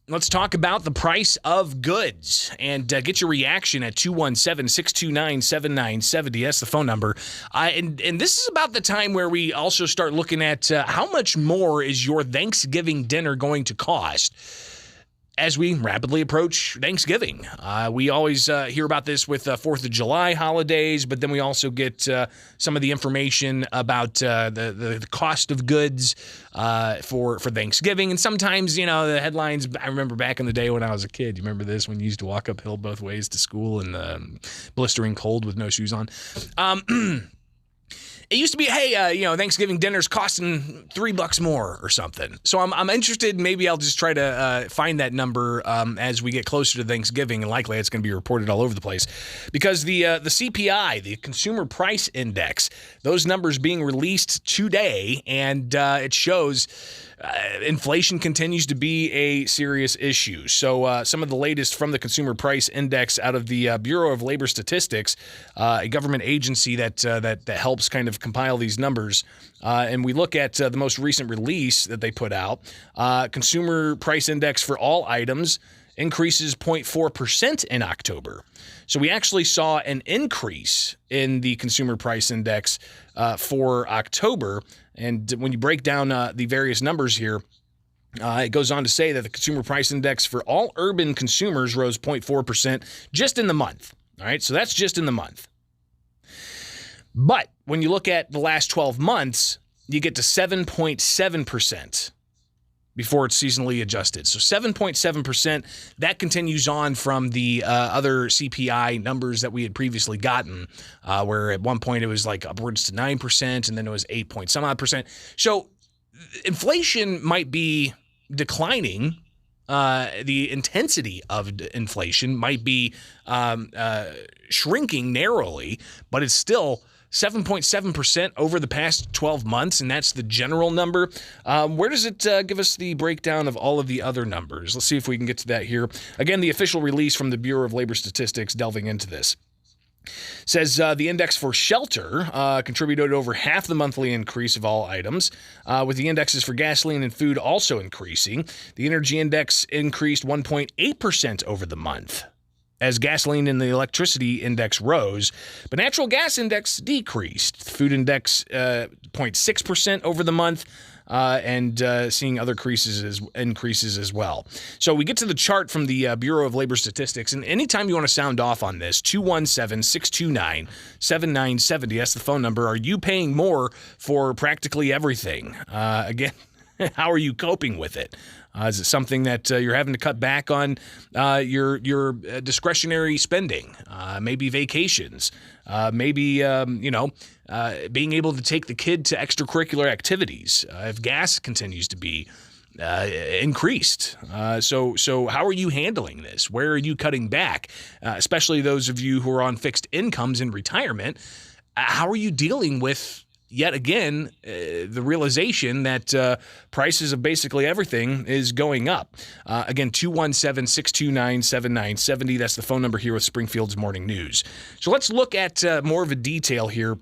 let's talk about the price of goods and get your reaction at 217-629-7970. That's the phone number. And this is about the time where we also start looking at how much more is your Thanksgiving dinner going to cost as we rapidly approach Thanksgiving. We always hear about this with 4th of July holidays, but then we also get some of the information about the cost of goods for Thanksgiving. And sometimes, the headlines, I remember back in the day when I was a kid, you remember this, when you used to walk uphill both ways to school in the blistering cold with no shoes on. It used to be, hey, Thanksgiving dinner's costing $3 more or something. So I'm interested. Maybe I'll just try to find that number as we get closer to Thanksgiving, and likely it's going to be reported all over the place because the CPI, the Consumer Price Index, those numbers being released today, and it shows inflation continues to be a serious issue. So some of the latest from the Consumer Price Index out of the Bureau of Labor Statistics, a government agency that helps kind of compile these numbers. And we look at the most recent release that they put out. Consumer Price Index for all items increases 0.4% in October. So we actually saw an increase in the Consumer Price Index for October. And when you break down the various numbers here, it goes on to say that the Consumer Price Index for all urban consumers rose 0.4% just in the month. All right, so that's just in the month. But when you look at the last 12 months, you get to 7.7%. before it's seasonally adjusted. So 7.7%, that continues on from the other CPI numbers that we had previously gotten, where at one point it was like upwards to 9%, and then it was 8 point some odd percent. So inflation might be declining. The intensity of inflation might be shrinking narrowly, but it's still 7.7% over the past 12 months, and that's the general number. Where does it give us the breakdown of all of the other numbers? Let's see if we can get to that here. Again, the official release from the Bureau of Labor Statistics delving into this says the index for shelter contributed over half the monthly increase of all items, with the indexes for gasoline and food also increasing. The energy index increased 1.8% over the month, as gasoline and the electricity index rose, but natural gas index decreased. The food index 0.6% over the month, and seeing other increases as well. So we get to the chart from the Bureau of Labor Statistics, and anytime you want to sound off on this, 217-629-7970, that's the phone number. Are you paying more for practically everything? Again, how are you coping with it? Is it something that you're having to cut back on your discretionary spending? Maybe vacations. Maybe being able to take the kid to extracurricular activities if gas continues to be increased. So how are you handling this? Where are you cutting back? Especially those of you who are on fixed incomes in retirement. How are you dealing with, yet again, the realization that prices of basically everything is going up? Again, 217-629-7970. That's the phone number here with Springfield's Morning News. So let's look at more of a detail here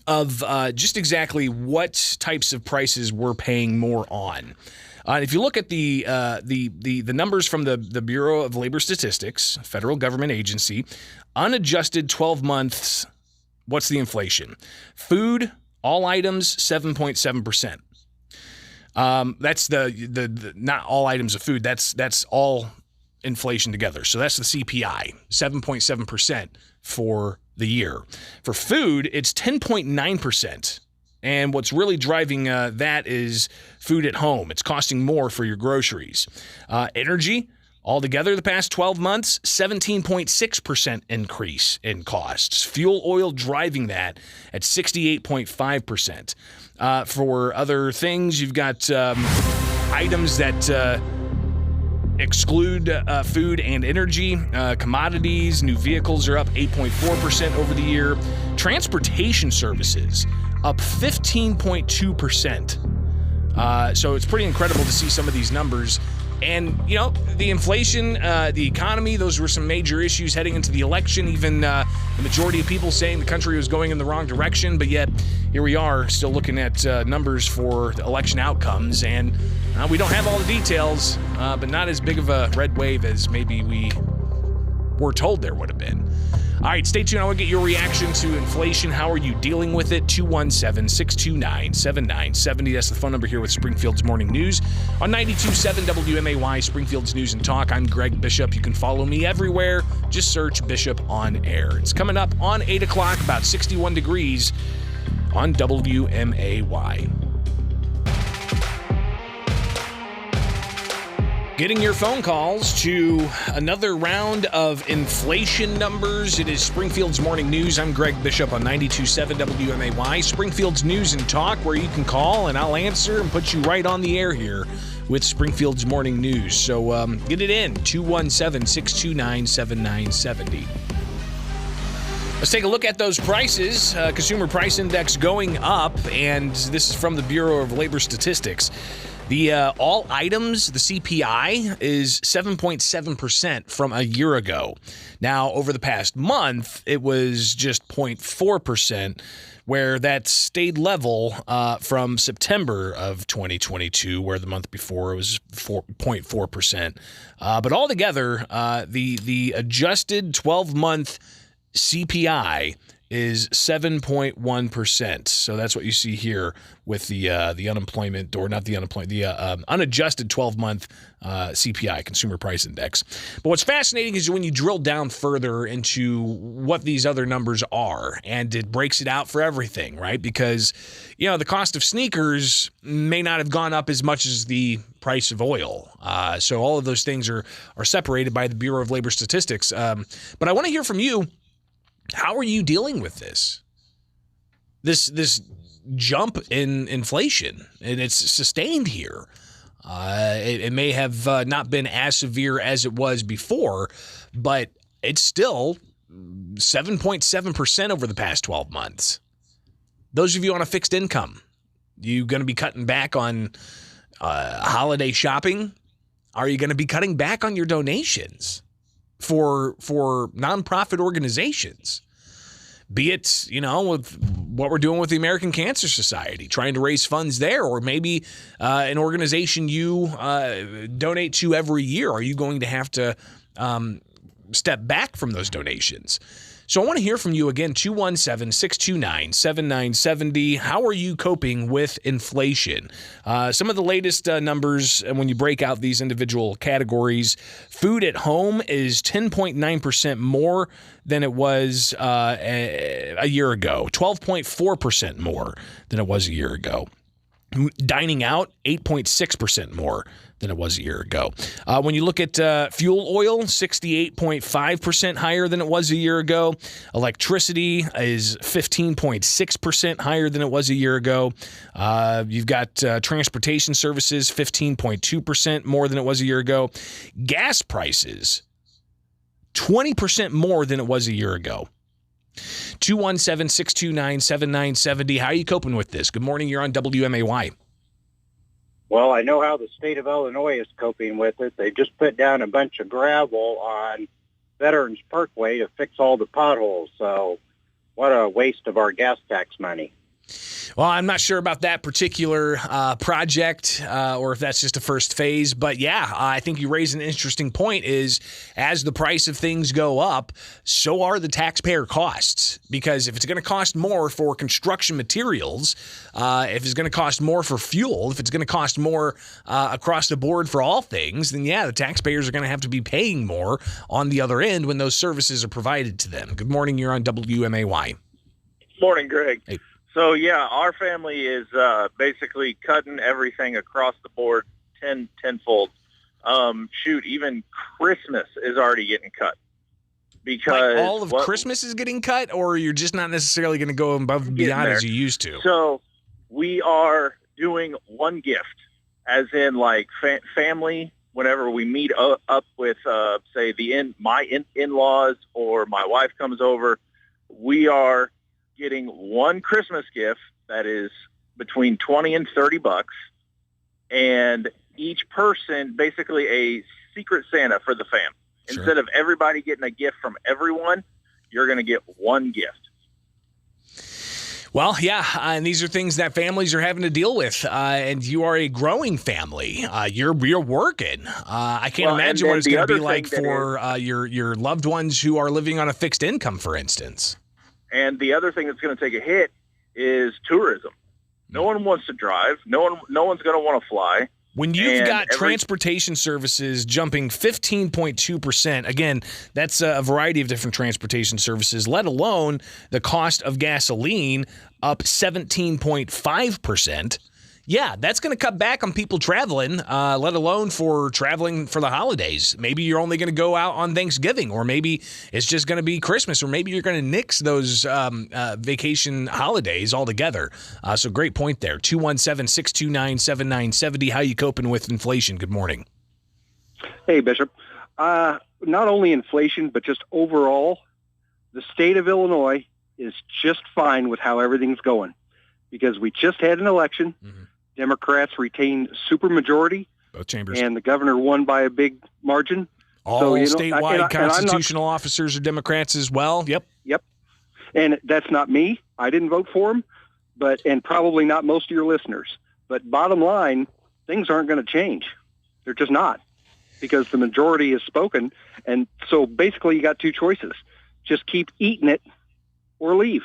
of just exactly what types of prices we're paying more on. If you look at the numbers from the Bureau of Labor Statistics, federal government agency, unadjusted 12 months, what's the inflation? Food, all items, 7.7%. That's the not all items of food. That's all inflation together. So that's the CPI, 7.7% for the year. For food, it's 10.9%. And what's really driving that is food at home. It's costing more for your groceries. Energy, altogether the past 12 months, 17.6% increase in costs. Fuel oil driving that at 68.5%. For other things, you've got items that exclude food and energy. Commodities, new vehicles are up 8.4% over the year. Transportation services up 15.2%. So it's pretty incredible to see some of these numbers. And, the inflation, the economy, those were some major issues heading into the election. Even the majority of people saying the country was going in the wrong direction. But yet, here we are still looking at numbers for the election outcomes, and we don't have all the details, but not as big of a red wave as maybe we were told there would have been. All right, stay tuned. I want to get your reaction to inflation. How are you dealing with it? 217-629-7970. That's the phone number here with Springfield's Morning News on 92.7 WMAY, Springfield's News and Talk. I'm Greg Bishop. You can follow me everywhere. Just search Bishop on Air. It's coming up on 8 o'clock, about 61 degrees on WMAY. Getting your phone calls to another round of inflation numbers. It is Springfield's Morning News. I'm Greg Bishop on 92.7 WMAY, Springfield's News and Talk, where you can call and I'll answer and put you right on the air here with Springfield's Morning News. So get it in, 217-629-7970. Let's take a look at those prices. Consumer Price Index going up, and this is from the Bureau of Labor Statistics. The all items, the CPI, is 7.7% from a year ago. Now, over the past month, it was just 0.4%, where that stayed level from September of 2022, where the month before it was 4.4%. But altogether, the adjusted 12-month CPI is 7.1%. So that's what you see here with the unemployment, or not the unemployment, the unadjusted 12-month CPI, Consumer Price Index. But what's fascinating is when you drill down further into what these other numbers are, and it breaks it out for everything, right? Because, the cost of sneakers may not have gone up as much as the price of oil. So all of those things are separated by the Bureau of Labor Statistics. But I want to hear from you. How are you dealing with this jump in inflation? And it's sustained here. It may have not been as severe as it was before, but it's still 7.7% over the past 12 months. Those of you on a fixed income, you going to be cutting back on holiday shopping? Are you going to be cutting back on your donations for nonprofit organizations? Be it, with what we're doing with the American Cancer Society, trying to raise funds there, or maybe an organization you donate to every year. Are you going to have to step back from those donations? So I want to hear from you again, 217-629-7970. How are you coping with inflation? Some of the latest numbers, and when you break out these individual categories, food at home is 10.9% more than it was a year ago, 12.4% more than it was a year ago. Dining out, 8.6% more than it was a year ago. When you look at fuel oil, 68.5% higher than it was a year ago. Electricity is 15.6% higher than it was a year ago. You've got transportation services, 15.2% more than it was a year ago. Gas prices, 20% more than it was a year ago. 217-629-7970. How are you coping with this? Good morning. You're on WMAY. Well, I know how the state of Illinois is coping with it. They just put down a bunch of gravel on Veterans Parkway to fix all the potholes. So what a waste of our gas tax money. Well, I'm not sure about that particular project or if that's just a first phase. But yeah, I think you raise an interesting point is as the price of things go up, so are the taxpayer costs. Because if it's going to cost more for construction materials, if it's going to cost more for fuel, if it's going to cost more across the board for all things, then yeah, the taxpayers are going to have to be paying more on the other end when those services are provided to them. Good morning. You're on WMAY. Morning, Greg. Hey. So, yeah, our family is basically cutting everything across the board tenfold. Even Christmas is already getting cut. Because like all of Christmas is getting cut, or you're just not necessarily going to go above and beyond as you used to? So we are doing one gift, as in like family, whenever we meet up with, say, my in-laws or my wife comes over, we are getting one Christmas gift that is between $20 and $30, and each person basically a secret Santa for the fam. Sure. Instead of everybody getting a gift from everyone, you're going to get one gift. Well, yeah, and these are things that families are having to deal with, and you are a growing family. You're working. I can't imagine what it's going to be like for your loved ones who are living on a fixed income, for instance. And the other thing that's going to take a hit is tourism. No one wants to drive. No one's going to want to fly. When you've got transportation services jumping 15.2%, again, that's a variety of different transportation services, let alone the cost of gasoline up 17.5%. Yeah, that's going to cut back on people traveling, let alone for traveling for the holidays. Maybe you're only going to go out on Thanksgiving, or maybe it's just going to be Christmas, or maybe you're going to nix those vacation holidays altogether. So great point there. 217-629-7970. How you coping with inflation? Good morning. Hey, Bishop. Not only inflation, but just overall, the state of Illinois is just fine with how everything's going, because we just had an election. Mm-hmm. Democrats retained supermajority, both chambers, and the governor won by a big margin. All statewide constitutional officers are Democrats as well. Yep. And that's not me. I didn't vote for him, and probably not most of your listeners. But bottom line, things aren't going to change. They're just not, because the majority has spoken. And so basically you got two choices. Just keep eating it or leave.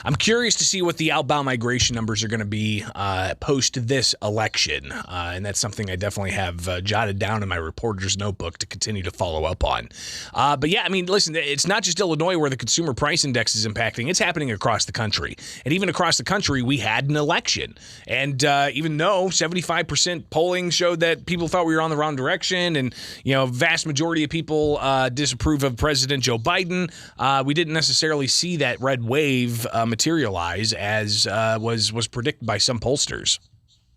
I'm curious to see what the outbound migration numbers are going to be post this election, and that's something I definitely have jotted down in my reporter's notebook to continue to follow up on. But yeah, I mean, listen, it's not just Illinois where the consumer price index is impacting. It's happening across the country. And even across the country, we had an election. And even though 75% polling showed that people thought we were on the wrong direction, and vast majority of people disapprove of President Joe Biden, we didn't necessarily see that red wave materialize as was predicted by some pollsters.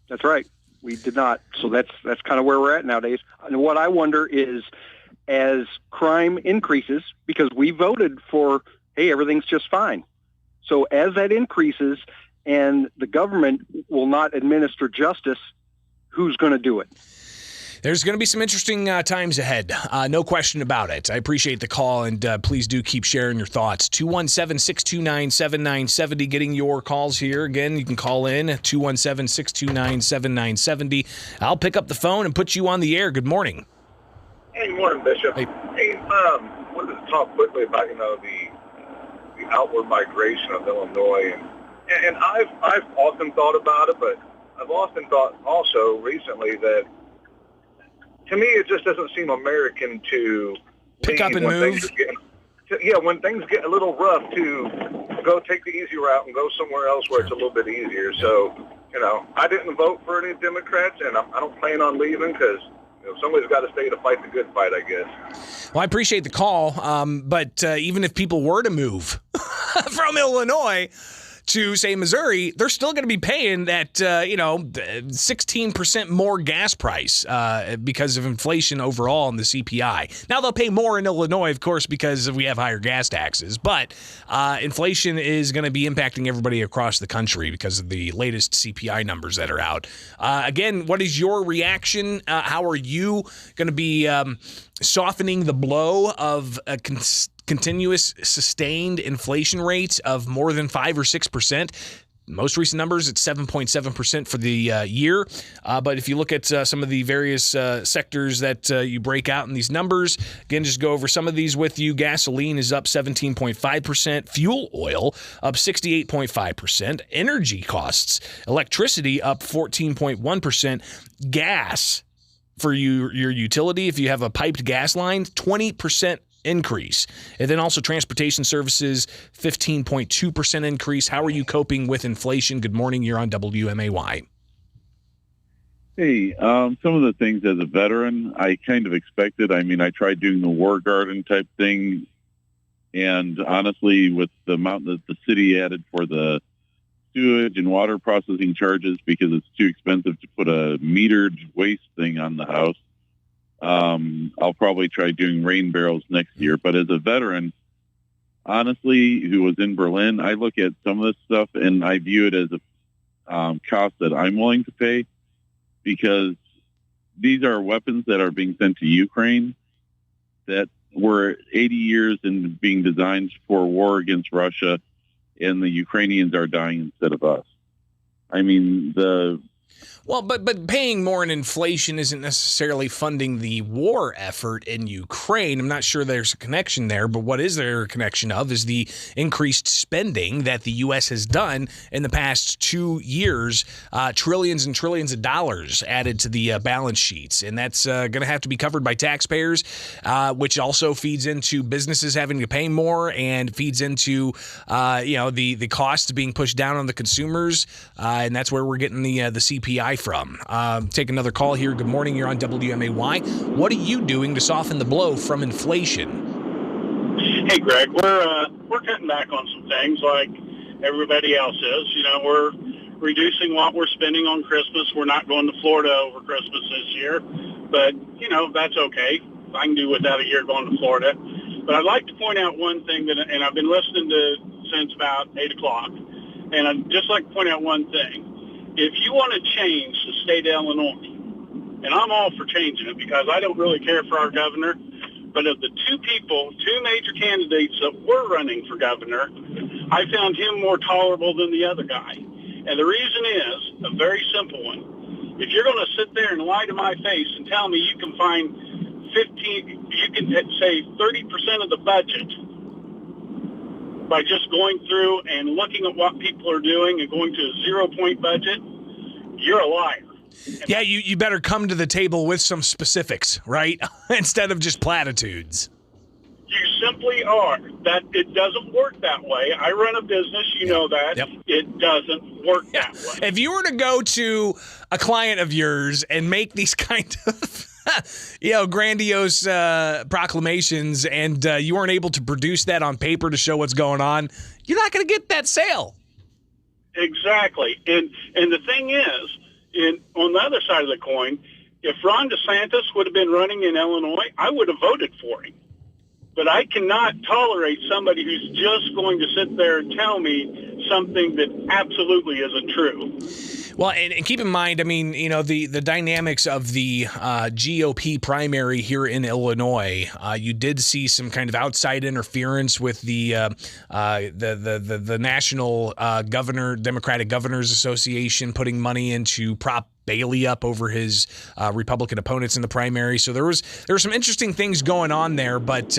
That's right. We did not. So that's kind of where we're at nowadays. And what I wonder is, as crime increases, because we voted for, hey, everything's just fine. So as that increases and the government will not administer justice, who's going to do it? There's going to be some interesting times ahead. No question about it. I appreciate the call, and please do keep sharing your thoughts. 217-629-7970, getting your calls here. Again, you can call in 217-629-7970. I'll pick up the phone and put you on the air. Good morning. Hey, good morning, Bishop. Hey, wanted to talk quickly about, the outward migration of Illinois. And I've often thought about it, but I've often thought also recently that, to me, it just doesn't seem American to pick up and move. When things get a little rough, to go take the easy route and go somewhere else where it's a little bit easier. So, I didn't vote for any Democrats, and I don't plan on leaving because somebody's got to stay to fight the good fight, I guess. Well, I appreciate the call, but even if people were to move from Illinois to, say, Missouri, they're still going to be paying that, 16% more gas price because of inflation overall in the CPI. Now, they'll pay more in Illinois, of course, because we have higher gas taxes. But inflation is going to be impacting everybody across the country because of the latest CPI numbers that are out. Again, what is your reaction? How are you going to be softening the blow of a continuous sustained inflation rate of more than 5 or 6%. Most recent numbers, it's 7.7% for the year. But if you look at some of the various sectors that you break out in these numbers, again, just go over some of these with you. Gasoline is up 17.5%. Fuel oil up 68.5%. Energy costs, electricity up 14.1%. Gas for your utility, if you have a piped gas line, 20% increase. And then also transportation services, 15.2% increase. How are you coping with inflation? Good morning. You're on WMAY. Hey, some of the things as a veteran, I kind of expected. I mean, I tried doing the war garden type thing. And honestly, with the amount that the city added for the sewage and water processing charges, because it's too expensive to put a metered waste thing on the house, I'll probably try doing rain barrels next year. But as a veteran, honestly, who was in Berlin, I look at some of this stuff and I view it as a cost that I'm willing to pay, because these are weapons that are being sent to Ukraine that were 80 years in being designed for war against Russia. and the Ukrainians are dying instead of us. I mean, Well, but paying more in inflation isn't necessarily funding the war effort in Ukraine. I'm not sure there's a connection there, but what is there a connection of is the increased spending that the U.S. has done in the past 2 years, trillions and trillions of dollars added to the balance sheets. And that's going to have to be covered by taxpayers, which also feeds into businesses having to pay more and feeds into, the costs being pushed down on the consumers. And that's where we're getting the CPI from. Take another call here. Good morning. You're on WMAY. What are you doing to soften the blow from inflation? Hey, Greg. We're cutting back on some things like everybody else is. We're reducing what we're spending on Christmas. We're not going to Florida over Christmas this year, but that's okay. I can do without a year going to Florida. But I'd like to point out one thing and I've been listening to since about 8 o'clock, and I'd just like to point out one thing. If you want to change the state of Illinois, and I'm all for changing it because I don't really care for our governor, but of the two major candidates that were running for governor, I found him more tolerable than the other guy. And the reason is a very simple one. If you're going to sit there and lie to my face and tell me you can find 30% of the budget by just going through and looking at what people are doing and going to a 0-point budget, you're a liar. Yeah, you better come to the table with some specifics, right? Instead of just platitudes. You simply are. That it doesn't work that way. I run a business, you know that. Yep. It doesn't work that way. If you were to go to a client of yours and make these kind of grandiose proclamations, and you weren't able to produce that on paper to show what's going on, you're not going to get that sale. Exactly. And the thing is, on the other side of the coin, if Ron DeSantis would have been running in Illinois, I would have voted for him. But I cannot tolerate somebody who's just going to sit there and tell me something that absolutely isn't true. Well, and keep in mind, the dynamics of the GOP primary here in Illinois. You did see some kind of outside interference with the National Democratic Governors Association putting money into Prop Bailey up over his Republican opponents in the primary. So there were some interesting things going on there. But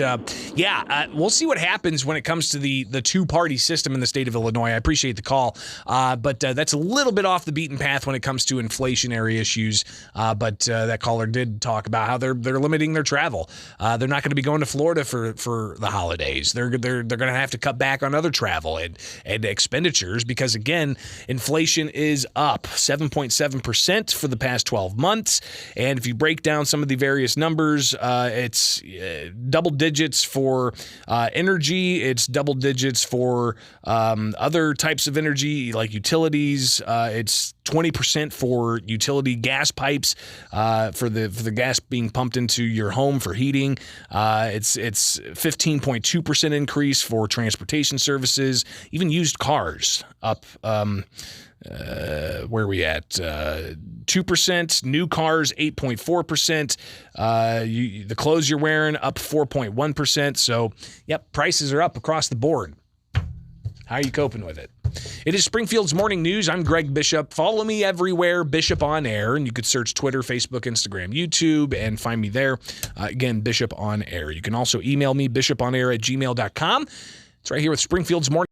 we'll see what happens when it comes to the two-party system in the state of Illinois. I appreciate the call, but that's a little bit off the beaten path when it comes to inflationary issues. But that caller did talk about how they're limiting their travel. They're not going to be going to Florida for the holidays. They're going to have to cut back on other travel and expenditures because, again, inflation is up 7.7% for the past 12 months. And if you break down some of the various numbers, it's double digits for energy. It's double digits for other types of energy like utilities. It's 20% for utility gas pipes for the gas being pumped into your home for heating. It's 15.2% increase for transportation services. Even used cars up. Where are we at? 2%. New cars, 8.4%. The clothes you're wearing, up 4.1%. So, prices are up across the board. How are you coping with it? It is Springfield's Morning News. I'm Greg Bishop. Follow me everywhere, Bishop on Air, and you could search Twitter, Facebook, Instagram, YouTube, and find me there. Again, Bishop on Air. You can also email me, bishoponair@gmail.com. It's right here with Springfield's Morning